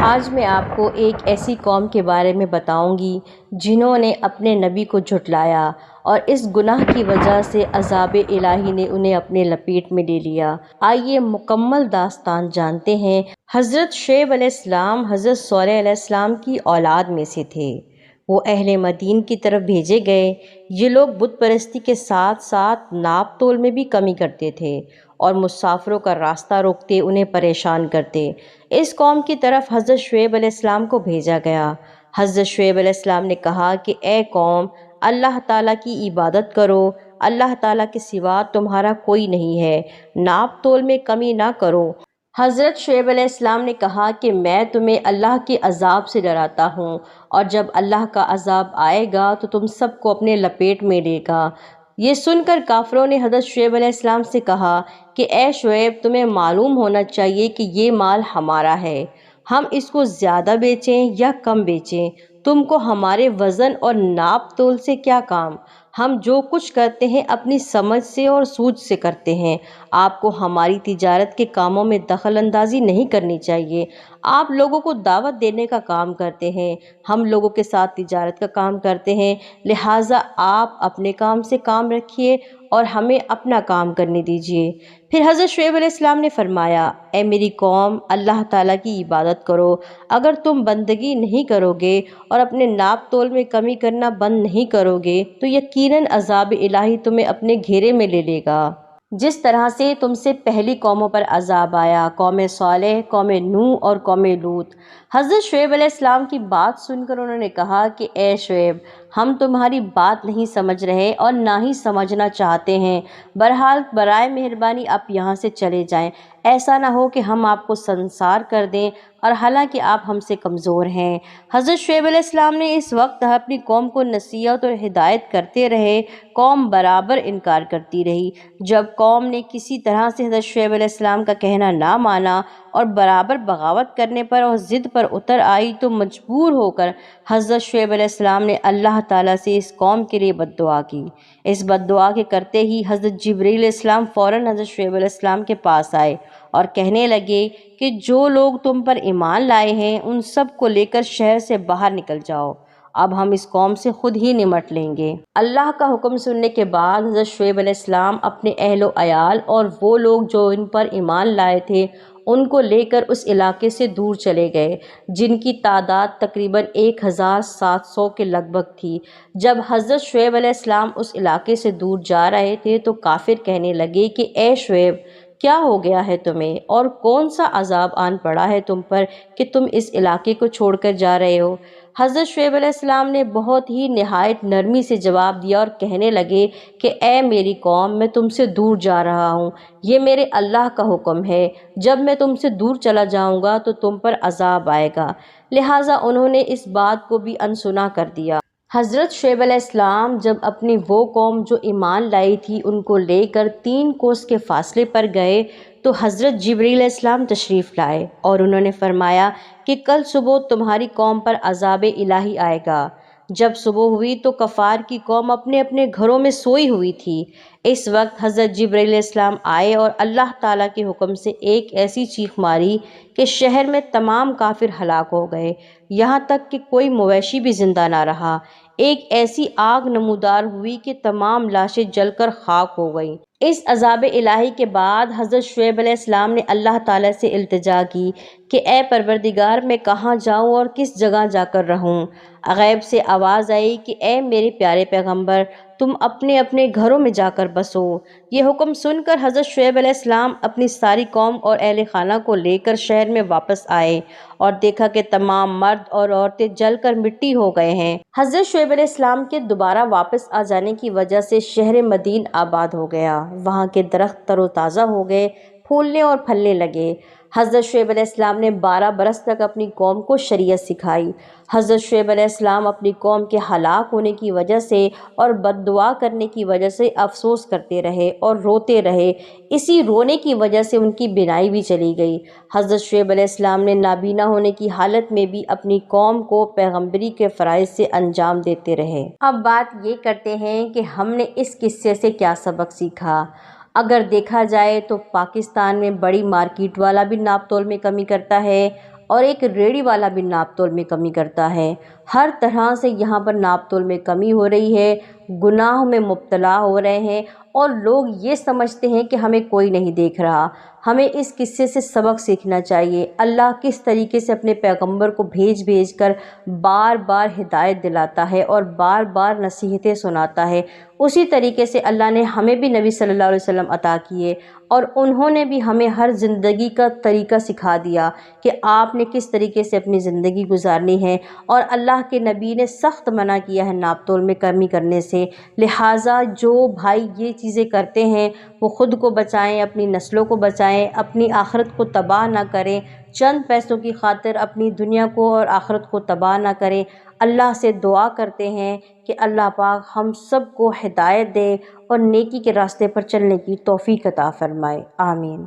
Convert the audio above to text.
آج میں آپ کو ایک ایسی قوم کے بارے میں بتاؤں گی جنہوں نے اپنے نبی کو جھٹلایا اور اس گناہ کی وجہ سے عذاب الہی نے انہیں اپنے لپیٹ میں لے لیا۔ آئیے مکمل داستان جانتے ہیں۔ حضرت شعیب علیہ السلام حضرت صالح علیہ السلام کی اولاد میں سے تھے۔ وہ اہل مدین کی طرف بھیجے گئے۔ یہ لوگ بت پرستی کے ساتھ ساتھ ناپ تول میں بھی کمی کرتے تھے اور مسافروں کا راستہ روکتے انہیں پریشان کرتے۔ اس قوم کی طرف حضرت شعیب علیہ السلام کو بھیجا گیا۔ حضرت شعیب علیہ السلام نے کہا کہ اے قوم، اللہ تعالیٰ کی عبادت کرو، اللہ تعالیٰ کے سوا تمہارا کوئی نہیں ہے، ناپ تول میں کمی نہ کرو۔ حضرت شعیب علیہ السلام نے کہا کہ میں تمہیں اللہ کے عذاب سے ڈراتا ہوں، اور جب اللہ کا عذاب آئے گا تو تم سب کو اپنے لپیٹ میں لے گا۔ یہ سن کر کافروں نے حضرت شعیب علیہ السلام سے کہا کہ اے شعیب، تمہیں معلوم ہونا چاہیے کہ یہ مال ہمارا ہے، ہم اس کو زیادہ بیچیں یا کم بیچیں، تم کو ہمارے وزن اور ناپ تول سے کیا کام؟ ہم جو کچھ کرتے ہیں اپنی سمجھ سے اور سوجھ سے کرتے ہیں۔ آپ کو ہماری تجارت کے کاموں میں دخل اندازی نہیں کرنی چاہیے۔ آپ لوگوں کو دعوت دینے کا کام کرتے ہیں، ہم لوگوں کے ساتھ تجارت کا کام کرتے ہیں، لہٰذا آپ اپنے کام سے کام رکھیے اور ہمیں اپنا کام کرنے دیجیے۔ پھر حضرت شعیب علیہ السلام نے فرمایا، اے میری قوم، اللہ تعالیٰ کی عبادت کرو۔ اگر تم بندگی نہیں کرو گے اور اپنے ناپ تول میں کمی کرنا بند نہیں کرو گے تو یقیناً عذاب الہی تمہیں اپنے گھیرے میں لے لے گا، جس طرح سے تم سے پہلی قوموں پر عذاب آیا، قوم صالح، قوم نوح اور قوم لوط۔ حضرت شعیب علیہ السلام کی بات سن کر انہوں نے کہا کہ اے شعیب، ہم تمہاری بات نہیں سمجھ رہے اور نہ ہی سمجھنا چاہتے ہیں، بہرحال برائے مہربانی آپ یہاں سے چلے جائیں، ایسا نہ ہو کہ ہم آپ کو سنسار کر دیں اور حالانکہ آپ ہم سے کمزور ہیں۔ حضرت شعیب علیہ السلام نے اس وقت اپنی قوم کو نصیحت اور ہدایت کرتے رہے، قوم برابر انکار کرتی رہی۔ جب قوم نے کسی طرح سے حضرت شعیب علیہ السلام کا کہنا نہ مانا اور برابر بغاوت کرنے پر اور ضد پر اتر آئی تو مجبور ہو کر حضرت شعیب علیہ السلام نے اللہ تعالیٰ سے اس قوم کے لیے بد دعا کی۔ اس بد دعا کے کرتے ہی حضرت جبرائیل علیہ السلام فوراً حضرت شعیب علیہ السلام کے پاس آئے اور کہنے لگے کہ جو لوگ تم پر ایمان لائے ہیں ان سب کو لے کر شہر سے باہر نکل جاؤ، اب ہم اس قوم سے خود ہی نمٹ لیں گے۔ اللہ کا حکم سننے کے بعد حضرت شعیب علیہ السلام اپنے اہل و عیال اور وہ لوگ جو ان پر ایمان لائے تھے ان کو لے کر اس علاقے سے دور چلے گئے، جن کی تعداد تقریباً 1700 کے لگ بھگ تھی۔ جب حضرت شعیب علیہ السلام اس علاقے سے دور جا رہے تھے تو کافر کہنے لگے کہ اے شعیب، کیا ہو گیا ہے تمہیں، اور کون سا عذاب آن پڑا ہے تم پر کہ تم اس علاقے کو چھوڑ کر جا رہے ہو؟ حضرت شعیب علیہ السلام نے بہت ہی نہایت نرمی سے جواب دیا اور کہنے لگے کہ اے میری قوم، میں تم سے دور جا رہا ہوں، یہ میرے اللہ کا حکم ہے، جب میں تم سے دور چلا جاؤں گا تو تم پر عذاب آئے گا، لہٰذا انہوں نے اس بات کو بھی انسنا کر دیا۔ حضرت شعیب علیہ السلام جب اپنی وہ قوم جو ایمان لائی تھی ان کو لے کر 3 کوس کے فاصلے پر گئے تو حضرت جبرائیل علیہ السلام تشریف لائے اور انہوں نے فرمایا کہ کل صبح تمہاری قوم پر عذاب الہی آئے گا۔ جب صبح ہوئی تو کفار کی قوم اپنے اپنے گھروں میں سوئی ہوئی تھی۔ اس وقت حضرت جبرائیل علیہ السلام آئے اور اللہ تعالیٰ کے حکم سے ایک ایسی چیخ ماری کہ شہر میں تمام کافر ہلاک ہو گئے، یہاں تک کہ کوئی مویشی بھی زندہ نہ رہا۔ ایک ایسی آگ نمودار ہوئی کہ تمام لاشیں جل کر خاک ہو گئیں۔ اس عذاب الہی کے بعد حضرت شعیب علیہ السلام نے اللہ تعالیٰ سے التجا کی کہ اے پروردگار، میں کہاں جاؤں اور کس جگہ جا کر رہوں؟ غیب سے آواز آئی کہ اے میرے پیارے پیغمبر، تم اپنے اپنے گھروں میں جا کر بسو۔ یہ حکم سن کر حضرت شعیب علیہ السلام اپنی ساری قوم اور اہل خانہ کو لے کر شہر میں واپس آئے اور دیکھا کہ تمام مرد اور عورتیں جل کر مٹی ہو گئے ہیں۔ حضرت شعیب علیہ السلام کے دوبارہ واپس آ جانے کی وجہ سے شہر مدین آباد ہو گیا، وہاں کے درخت تر و تازہ ہو گئے، پھولنے اور پھلنے لگے۔ حضرت شعیب علیہ السلام نے 12 برس تک اپنی قوم کو شریعت سکھائی۔ حضرت شعیب علیہ السلام اپنی قوم کے ہلاک ہونے کی وجہ سے اور بد دعا کرنے کی وجہ سے افسوس کرتے رہے اور روتے رہے، اسی رونے کی وجہ سے ان کی بینائی بھی چلی گئی۔ حضرت شعیب علیہ السلام نے نابینا ہونے کی حالت میں بھی اپنی قوم کو پیغمبری کے فرائض سے انجام دیتے رہے۔ اب بات یہ کرتے ہیں کہ ہم نے اس قصے سے کیا سبق سیکھا۔ اگر دیکھا جائے تو پاکستان میں بڑی مارکیٹ والا بھی ناپ تول میں کمی کرتا ہے اور ایک ریڑھی والا بھی ناپ تول میں کمی کرتا ہے۔ ہر طرح سے یہاں پر ناپ تول میں کمی ہو رہی ہے، گناہوں میں مبتلا ہو رہے ہیں، اور لوگ یہ سمجھتے ہیں کہ ہمیں کوئی نہیں دیکھ رہا۔ ہمیں اس قصے سے سبق سیکھنا چاہیے۔ اللہ کس طریقے سے اپنے پیغمبر کو بھیج کر بار بار ہدایت دلاتا ہے اور بار بار نصیحتیں سناتا ہے، اسی طریقے سے اللہ نے ہمیں بھی نبی صلی اللہ علیہ وسلم عطا کیے، اور انہوں نے بھی ہمیں ہر زندگی کا طریقہ سکھا دیا کہ آپ نے کس طریقے سے اپنی زندگی گزارنی ہے، اور اللہ کے نبی نے سخت منع کیا ہے ناپ تول میں کمی کرنے سے۔ لہٰذا جو بھائی یہ چیزیں کرتے ہیں وہ خود کو بچائیں، اپنی نسلوں کو بچائیں، اپنی آخرت کو تباہ نہ کریں، چند پیسوں کی خاطر اپنی دنیا کو اور آخرت کو تباہ نہ کریں۔ اللہ سے دعا کرتے ہیں کہ اللہ پاک ہم سب کو ہدایت دے اور نیکی کے راستے پر چلنے کی توفیق عطا فرمائے، آمین۔